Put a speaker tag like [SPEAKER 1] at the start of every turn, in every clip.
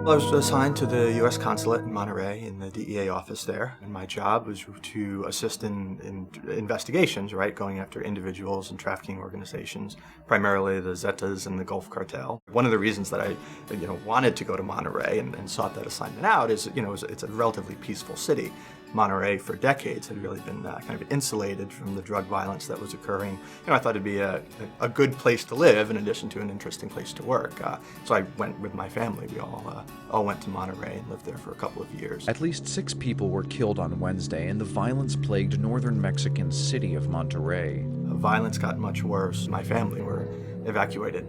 [SPEAKER 1] I was assigned to the U.S. consulate in Monterey in the DEA office there, and my job was to assist in investigations, right, going after individuals and trafficking organizations, primarily the Zetas and the Gulf Cartel. One of the reasons that I, wanted to go to Monterey and sought that assignment out is, it's a relatively peaceful city. Monterey for decades had really been kind of insulated from the drug violence that was occurring. I thought it'd be a good place to live in addition to an interesting place to work. So I went with my family. We all went to Monterey and lived there for a couple of years.
[SPEAKER 2] At least 6 people were killed on Wednesday in the violence-plagued northern Mexican city of Monterey.
[SPEAKER 1] Violence got much worse. My family were evacuated.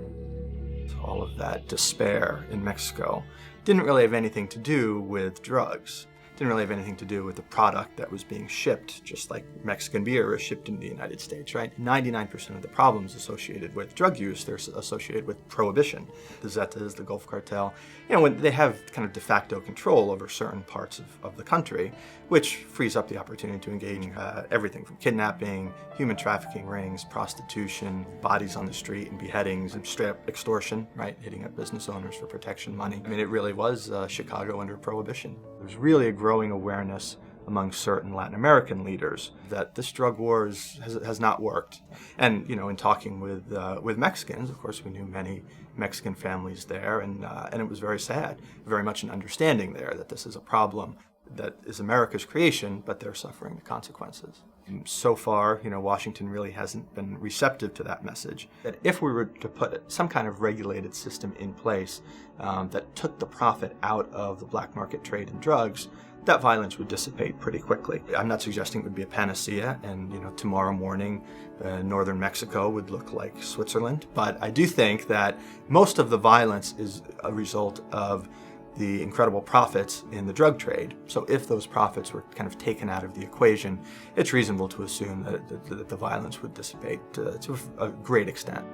[SPEAKER 1] All of that despair in Mexico didn't really have anything to do with drugs. Didn't really have anything to do with the product that was being shipped, just like Mexican beer is shipped into the United States, right? 99% of the problems associated with drug use, they're associated with prohibition. The Zetas, the Gulf Cartel, when they have kind of de facto control over certain parts of the country, which frees up the opportunity to engage in everything from kidnapping, human trafficking rings, prostitution, bodies on the street, and beheadings, and straight up extortion, right? Hitting up business owners for protection money. I mean, it really was Chicago under prohibition. There's really a growing awareness among certain Latin American leaders that this drug war has not worked. And in talking with Mexicans, of course, we knew many Mexican families there, and it was very sad. Very much an understanding there that this is a problem that is America's creation, but they're suffering the consequences. So far, Washington really hasn't been receptive to that message. That if we were to put some kind of regulated system in place that took the profit out of the black market trade in drugs, that violence would dissipate pretty quickly. I'm not suggesting it would be a panacea, and tomorrow morning, northern Mexico would look like Switzerland. But I do think that most of the violence is a result of the incredible profits in the drug trade. So if those profits were kind of taken out of the equation, it's reasonable to assume that the violence would dissipate to a great extent.